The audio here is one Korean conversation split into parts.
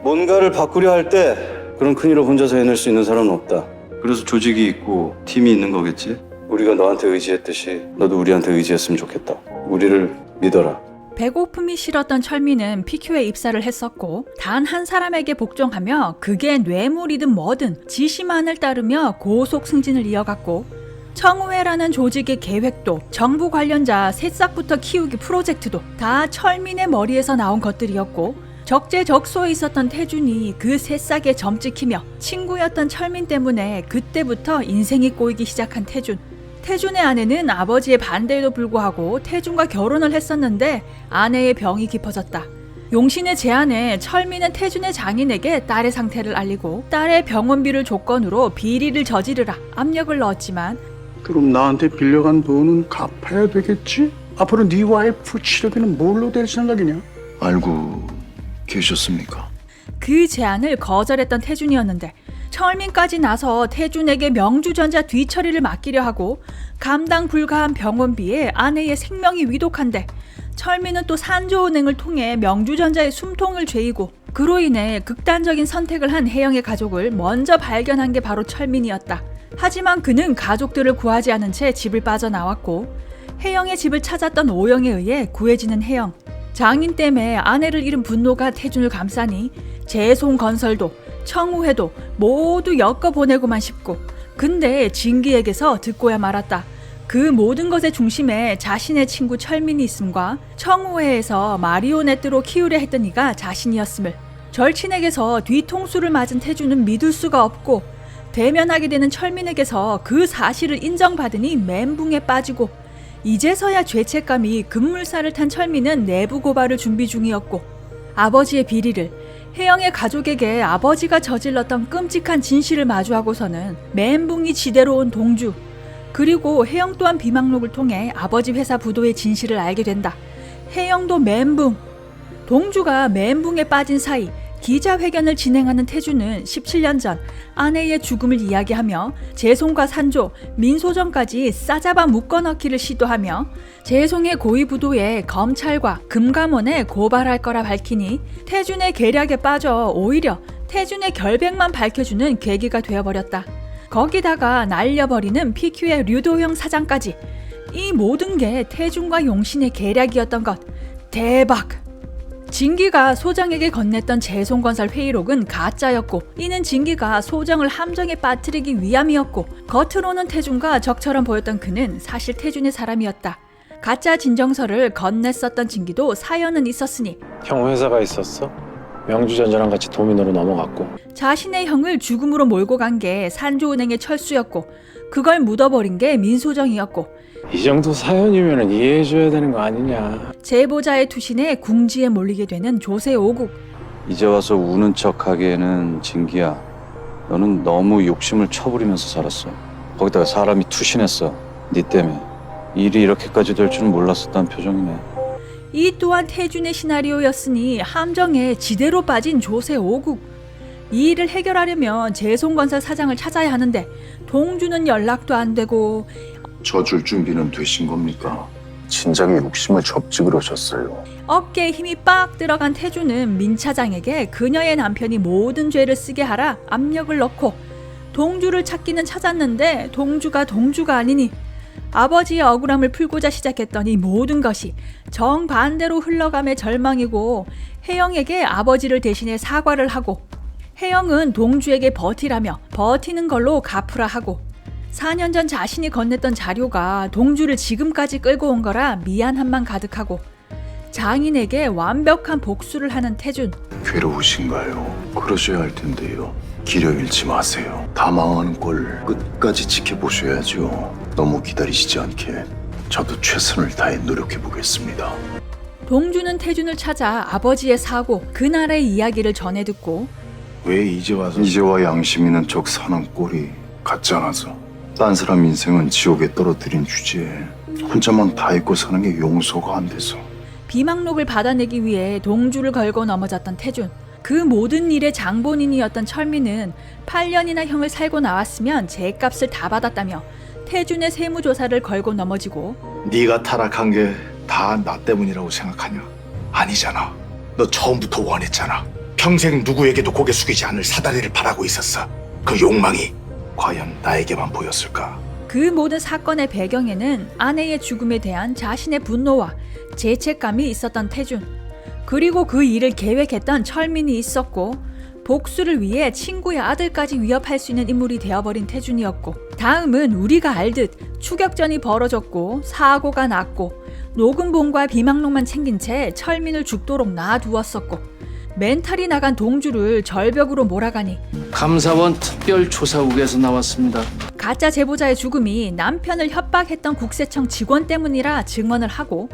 뭔가를 바꾸려 할 때 그런 큰 일을 혼자서 해낼 수 있는 사람은 없다. 그래서 조직이 있고 팀이 있는 거겠지? 우리가 너한테 의지했듯이 너도 우리한테 의지했으면 좋겠다. 우리를 믿어라. 배고픔이 싫었던 철민은 PQ에 입사를 했었고 단 한 사람에게 복종하며 그게 뇌물이든 뭐든 지시만을 따르며 고속 승진을 이어갔고 청우회라는 조직의 계획도 정부 관련자 새싹부터 키우기 프로젝트도 다 철민의 머리에서 나온 것들이었고 적재적소에 있었던 태준이 그 새싹에 점찍히며 친구였던 철민 때문에 그때부터 인생이 꼬이기 시작한 태준. 태준의 아내는 아버지의 반대에도 불구하고 태준과 결혼을 했었는데 아내의 병이 깊어졌다. 용신의 제안에 철민은 태준의 장인에게 딸의 상태를 알리고 딸의 병원비를 조건으로 비리를 저지르라 압력을 넣었지만 그럼 나한테 빌려간 돈은 갚아야 되겠지? 앞으로 네 와이프 치료비는 뭘로 될 생각이냐? 알고 계셨습니까? 그 제안을 거절했던 태준이었는데 철민까지 나서 태준에게 명주전자 뒤처리를 맡기려 하고 감당 불가한 병원비에 아내의 생명이 위독한데 철민은 또 산조은행을 통해 명주전자의 숨통을 죄이고 그로 인해 극단적인 선택을 한 혜영의 가족을 먼저 발견한 게 바로 철민이었다. 하지만 그는 가족들을 구하지 않은 채 집을 빠져나왔고 혜영의 집을 찾았던 오영에 의해 구해지는 혜영. 장인 때문에 아내를 잃은 분노가 태준을 감싸니 재송건설도 청우회도 모두 엮어보내고만 싶고 근데 진기에게서 듣고야 말았다. 그 모든 것의 중심에 자신의 친구 철민이 있음과 청우회에서 마리오네트로 키우려 했던 이가 자신이었음을 절친에게서 뒤통수를 맞은 태준은 믿을 수가 없고 대면하게 되는 철민에게서 그 사실을 인정받으니 멘붕에 빠지고 이제서야 죄책감이 급물살을 탄 철민은 내부 고발을 준비 중이었고 아버지의 비리를 혜영의 가족에게 아버지가 저질렀던 끔찍한 진실을 마주하고서는 멘붕이 지대로 온 동주 그리고 혜영 또한 비망록을 통해 아버지 회사 부도의 진실을 알게 된다. 혜영도 멘붕 동주가 멘붕에 빠진 사이 기자회견을 진행하는 태준은 17년 전 아내의 죽음을 이야기하며 재송과 산조, 민소정까지 싸잡아 묶어넣기를 시도하며 재송의 고위부도에 검찰과 금감원에 고발할 거라 밝히니 태준의 계략에 빠져 오히려 태준의 결백만 밝혀주는 계기가 되어버렸다. 거기다가 날려버리는 PQ의 류도형 사장까지 이 모든 게 태준과 용신의 계략이었던 것. 대박! 진기가 소정에게 건넸던 재송건설 회의록은 가짜였고 이는 진기가 소정을 함정에 빠뜨리기 위함이었고 겉으로는 태준과 적처럼 보였던 그는 사실 태준의 사람이었다. 가짜 진정서를 건넸었던 진기도 사연은 있었으니 형 회사가 있었어? 명주전자랑 같이 도미노로 넘어갔고 자신의 형을 죽음으로 몰고 간 게 산조은행의 철수였고 그걸 묻어버린 게 민소정이었고 이 정도 사연이면 이해해줘야 되는 거 아니냐. 제보자의 투신에 궁지에 몰리게 되는 조세 오국. 이제 와서 우는 척하기에는 진기야. 너는 너무 욕심을 쳐부리면서 살았어. 거기다가 사람이 투신했어. 네 때문에. 일이 이렇게까지 될 줄은 몰랐었다는 표정이네. 이 또한 태준의 시나리오였으니 함정에 지대로 빠진 조세 오국. 이 일을 해결하려면 재송건설 사장을 찾아야 하는데 동주는 연락도 안 되고 저 줄 준비는 되신 겁니까? 진작에 욕심을 접지 그러셨어요. 어깨에 힘이 빡 들어간 태준은 민 차장에게 그녀의 남편이 모든 죄를 쓰게 하라 압력을 넣고 동주를 찾기는 찾았는데 동주가 아니니 아버지의 억울함을 풀고자 시작했던 이 모든 것이 정반대로 흘러감의 절망이고 혜영에게 아버지를 대신해 사과를 하고 혜영은 동주에게 버티라며 버티는 걸로 갚으라 하고 4년 전 자신이 건넸던 자료가 동주를 지금까지 끌고 온 거라 미안함만 가득하고 장인에게 완벽한 복수를 하는 태준. 괴로우신가요? 그러셔야 할 텐데요. 기력 잃지 마세요. 다 망하는 걸 끝까지 지켜보셔야죠. 너무 기다리시지 않게 저도 최선을 다해 노력해 보겠습니다. 동주는 태준을 찾아 아버지의 사고, 그날의 이야기를 전해 듣고 왜 이제 와서 이제와 양심 있는 척 사는 꼴이 같지 않아서 딴 사람 인생은 지옥에 떨어뜨린 주제에 혼자만 다 잊고 사는 게 용서가 안 돼서 비망록을 받아내기 위해 동주를 걸고 넘어졌던 태준. 그 모든 일의 장본인이었던 철민은 8년이나 형을 살고 나왔으면 죄값을 다 받았다며 태준의 세무조사를 걸고 넘어지고 네가 타락한 게 다 나 때문이라고 생각하냐? 아니잖아. 너 처음부터 원했잖아. 평생 누구에게도 고개 숙이지 않을 사다리를 바라고 있었어. 그 욕망이 과연 나에게만 보였을까? 그 모든 사건의 배경에는 아내의 죽음에 대한 자신의 분노와 죄책감이 있었던 태준. 그리고 그 일을 계획했던 철민이 있었고, 복수를 위해 친구의 아들까지 위협할 수 있는 인물이 되어버린 태준이었고, 다음은 우리가 알듯 추격전이 벌어졌고 사고가 났고 녹음본과 비망록만 챙긴 채 철민을 죽도록 놔두었었고, 멘탈이 나간 동주를 절벽으로 몰아가니 감사원 특별조사국에서 나왔습니다. 가짜 제보자의 죽음이 남편을 협박했던 국세청 직원 때문이라 증언을 하고,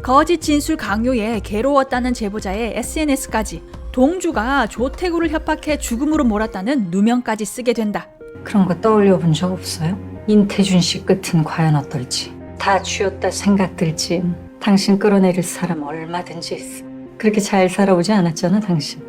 거짓 진술 강요에 괴로웠다는 제보자의 SNS까지 동주가 조태구를 협박해 죽음으로 몰았다는 누명까지 쓰게 된다. 그런 거 떠올려 본 적 없어요? 인태준 씨 끝은 과연 어떨지. 다 쥐었다 생각 들지. 당신 끌어내릴 사람 얼마든지 있어. 그렇게 잘 살아오지 않았잖아, 당신.